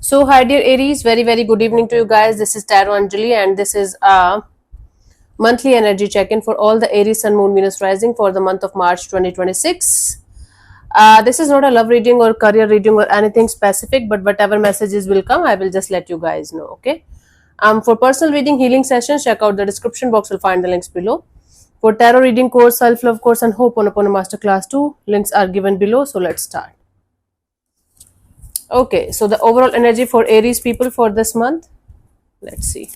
So, hi dear Aries, very good evening to you guys. This is Tarot Anjali, and this is a monthly energy check in for all the Aries, Sun, Moon, Venus rising for the month of March 2026. This is not a love reading or career reading or anything specific, but whatever messages will come, I will just let you guys know. Okay. For personal reading, healing sessions, check out the description box. You'll find the links below. For tarot reading course, self love course, and Ho'oponopono masterclass too, links are given below. So let's start. Okay, so the overall energy for Aries people for this month. Let's see.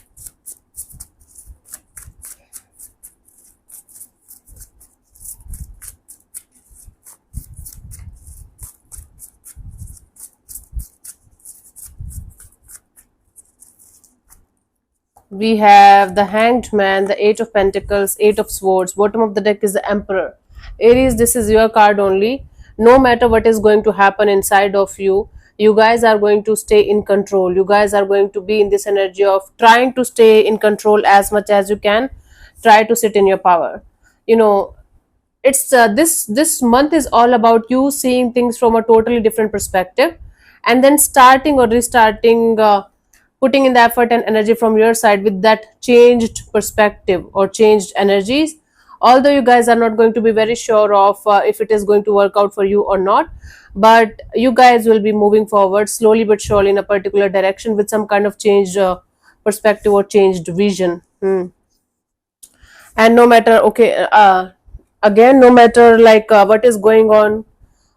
We have the Hanged Man, the Eight of Pentacles, Eight of Swords. Bottom of the deck is the Emperor. Aries, this is your card only. No matter what is going to happen inside of you, you guys are going to stay in control. You guys are going to be in this energy of trying to stay in control as much as you can. Try to sit in your power. You know, it's this month is all about you seeing things from a totally different perspective, and then starting or restarting, putting in the effort and energy from your side with that changed perspective or changed energies. Although you guys are not going to be very sure of if it is going to work out for you or not, but you guys will be moving forward slowly but surely in a particular direction with some kind of changed perspective or changed vision. And no matter, okay, again, no matter like what is going on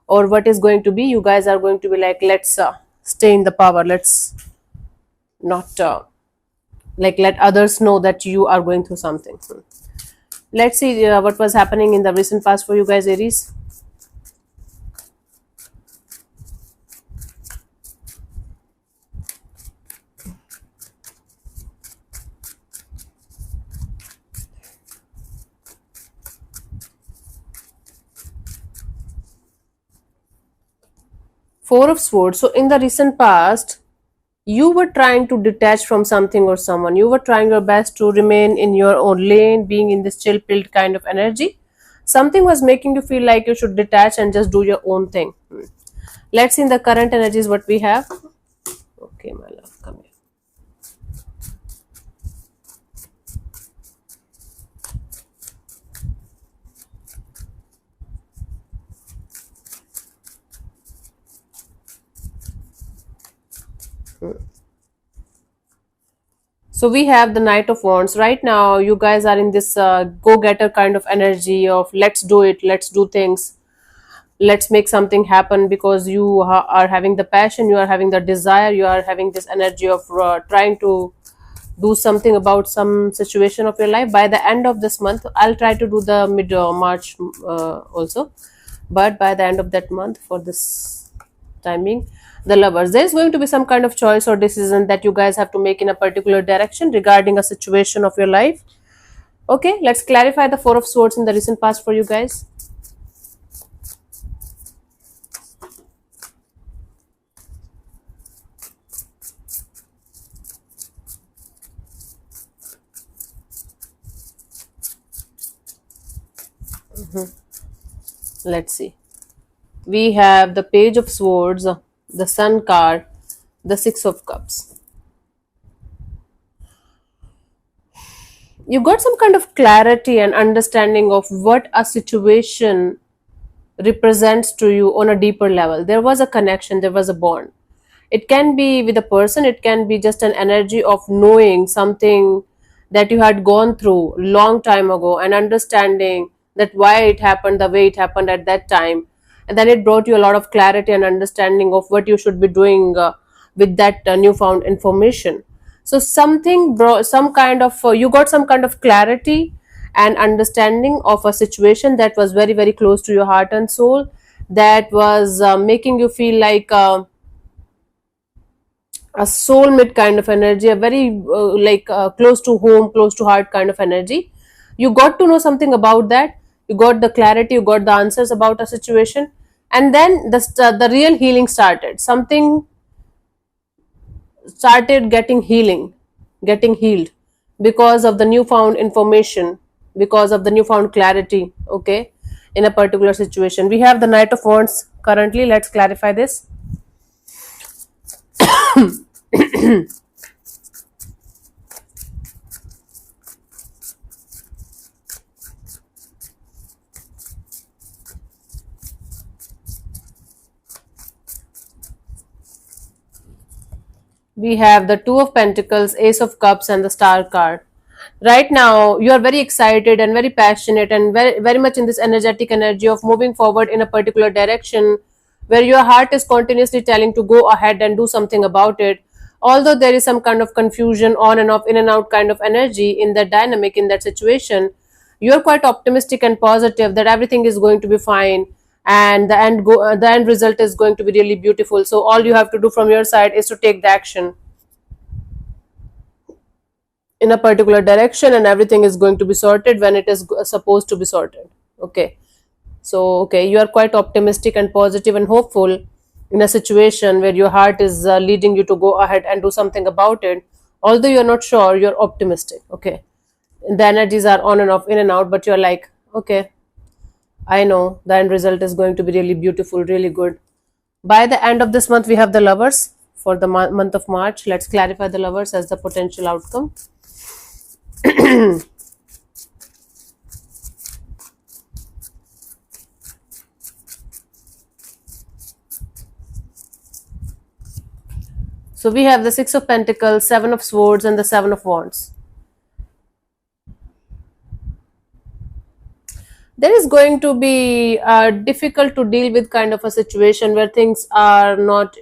or what is going to be, you guys are going to be like, let's stay in the power. Let's not like let others know that you are going through something. Let's see what was happening in the recent past for you guys, Aries. Four of Swords. So in the recent past, you were trying to detach from something or someone. You were trying your best to remain in your own lane, being in this chill pilled kind of energy. Something was making you feel like you should detach and just do your own thing. Let's see in the current energies what we have. Okay, my love, come here. So we have the Knight of Wands. Right now, you guys are in this go-getter kind of energy of let's do it, let's do things, let's make something happen, because you are having the passion, you are having the desire, you are having this energy of trying to do something about some situation of your life. By the end of this month, I'll try to do the mid March also, but by the end of that month, for this timing, the Lovers, there's going to be some kind of choice or decision that you guys have to make in a particular direction regarding a situation of your life. Okay, let's clarify the Four of Swords in the recent past for you guys. Let's see. We have the Page of Swords, the Sun card, the Six of Cups. You got some kind of clarity and understanding of what a situation represents to you on a deeper level. There was a connection, there was a bond. It can be with a person, it can be just an energy of knowing something that you had gone through long time ago and understanding that why it happened the way it happened at that time, and then it brought you a lot of clarity and understanding of what you should be doing with that newfound information. So something brought some kind of you got some kind of clarity and understanding of a situation that was very close to your heart and soul, that was making you feel like a soulmate kind of energy, a very close to home, close to heart kind of energy. You got to know something about that. You got the clarity, you got the answers about a situation, and then the real healing started. Something started getting healed because of the newfound information, because of the newfound clarity. Okay, in a particular situation, we have the Knight of Wands currently. Let's clarify this. We have the Two of Pentacles, Ace of Cups, and the Star card. Right now, you are very excited and very passionate and very much in this energetic energy of moving forward in a particular direction where your heart is continuously telling to go ahead and do something about it. Although there is some kind of confusion on and off, in and out kind of energy in that dynamic, in that situation, you are quite optimistic and positive that everything is going to be fine and the end result is going to be really beautiful. So all you have to do from your side is to take the action in a particular direction and everything is going to be sorted when it is supposed to be sorted. Okay, so okay, you are quite optimistic and positive and hopeful in a situation where your heart is leading you to go ahead and do something about it. Although you're not sure, you're optimistic. Okay, the energies are on and off, in and out, but you're like, okay, I know the end result is going to be really beautiful, really good. By the end of this month, we have the Lovers for the month of March. Let's clarify the Lovers as the potential outcome. So we have the Six of Pentacles, Seven of Swords, and the Seven of Wands. There is going to be difficult to deal with kind of a situation where things are not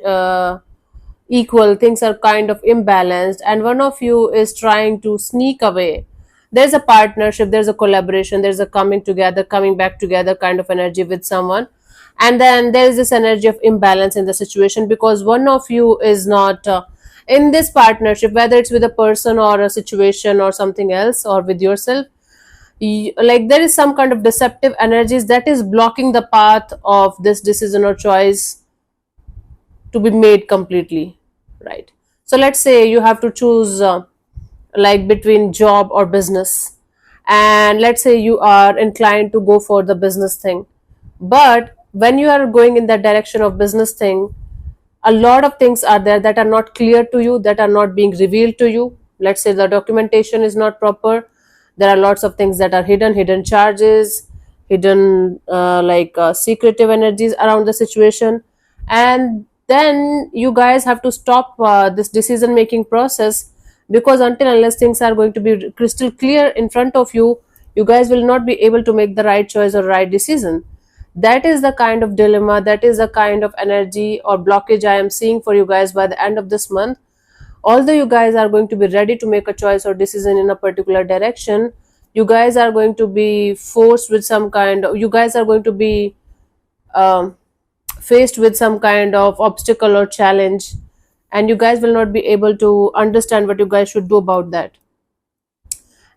equal, things are kind of imbalanced, and one of you is trying to sneak away. There's a partnership, there's a collaboration, there's a coming together, coming back together kind of energy with someone. And then there is this energy of imbalance in the situation because one of you is not in this partnership, whether it's with a person or a situation or something else or with yourself. Like there is some kind of deceptive energies that is blocking the path of this decision or choice to be made completely, right? So let's say you have to choose like between job or business, and let's say you are inclined to go for the business thing, but when you are going in that direction of business thing, a lot of things are there that are not clear to you, that are not being revealed to you. Let's say the documentation is not proper, there are lots of things that are hidden charges, hidden secretive energies around the situation. And then you guys have to stop this decision making process, because until unless things are going to be crystal clear in front of you, you guys will not be able to make the right choice or right decision. That is the kind of dilemma, that is the kind of energy or blockage I am seeing for you guys by the end of this month. Although you guys are going to be ready to make a choice or decision in a particular direction, you guys are going to be forced with some kind of, you guys are going to be faced with some kind of obstacle or challenge, and you guys will not be able to understand what you guys should do about that,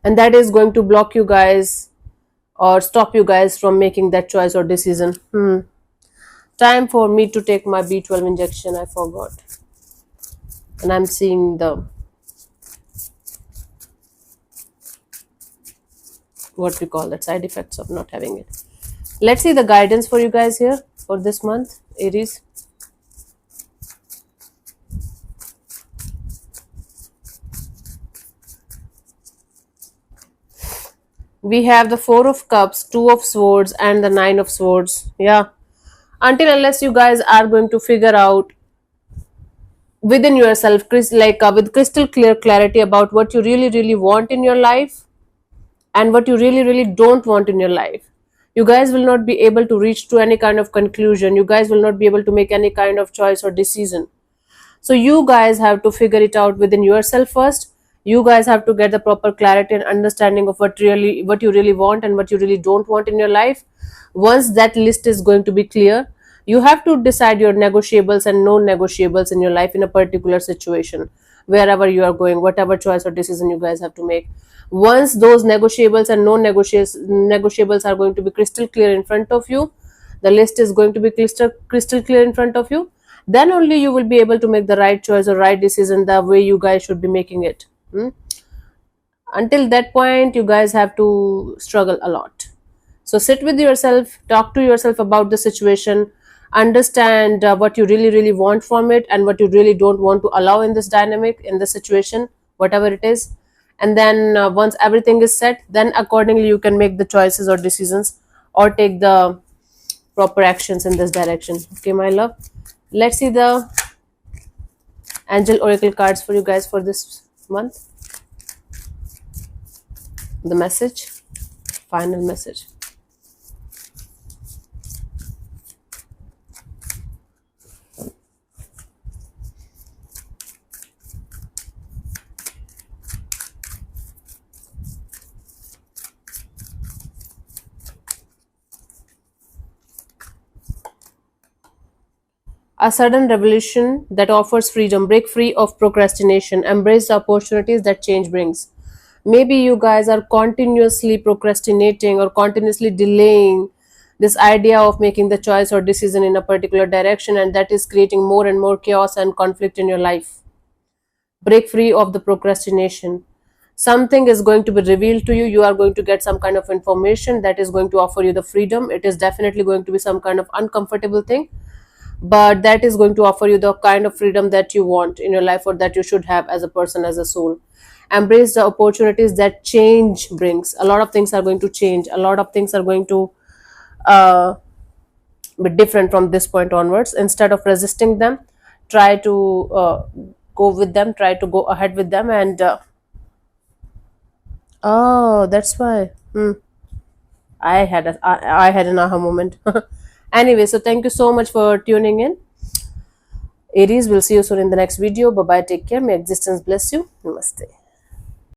and that is going to block you guys or stop you guys from making that choice or decision. Time for me to take my B12 injection, I forgot, and I'm seeing the what we call that side effects of not having it. Let's see the guidance for you guys here for this month, Aries. We have the Four of Cups, Two of Swords, and the Nine of Swords. Yeah, until unless you guys are going to figure out within yourself, with crystal clear clarity about what you really want in your life and what you really don't want in your life, you guys will not be able to reach to any kind of conclusion. You guys will not be able to make any kind of choice or decision. So you guys have to figure it out within yourself first. You guys have to get the proper clarity and understanding of what you really want and what you really don't want in your life. Once that list is going to be clear, you have to decide your negotiables and non-negotiables in your life in a particular situation, wherever you are going, whatever choice or decision you guys have to make. Once those negotiables and non-negotiables are going to be crystal clear in front of you, the list is going to be crystal clear in front of you, then only you will be able to make the right choice or right decision the way you guys should be making it. Until that point, you guys have to struggle a lot. So sit with yourself, talk to yourself about the situation, understand what you really want from it and what you really don't want to allow in this dynamic, in this situation, whatever it is. And then once everything is set, then accordingly you can make the choices or decisions or take the proper actions in this direction. Okay, my love, let's see the angel oracle cards for you guys for this month. The message, final message. A sudden revolution that offers freedom. Break free of procrastination. Embrace the opportunities that change brings. Maybe you guys are continuously procrastinating or continuously delaying this idea of making the choice or decision in a particular direction, and that is creating more and more chaos and conflict in your life. Break free of the procrastination. Something is going to be revealed to you. You are going to get some kind of information that is going to offer you the freedom. It is definitely going to be some kind of uncomfortable thing, but that is going to offer you the kind of freedom that you want in your life, or that you should have as a person, as a soul. Embrace the opportunities that change brings. A lot of things are going to change. A lot of things are going to uh, be different from this point onwards. Instead of resisting them, try to go with them, try to go ahead with them. And oh, that's why. I had an aha moment. Anyway, so thank you so much for tuning in, Aries. We'll see you soon in the next video. Bye bye, take care, may existence bless you. Namaste.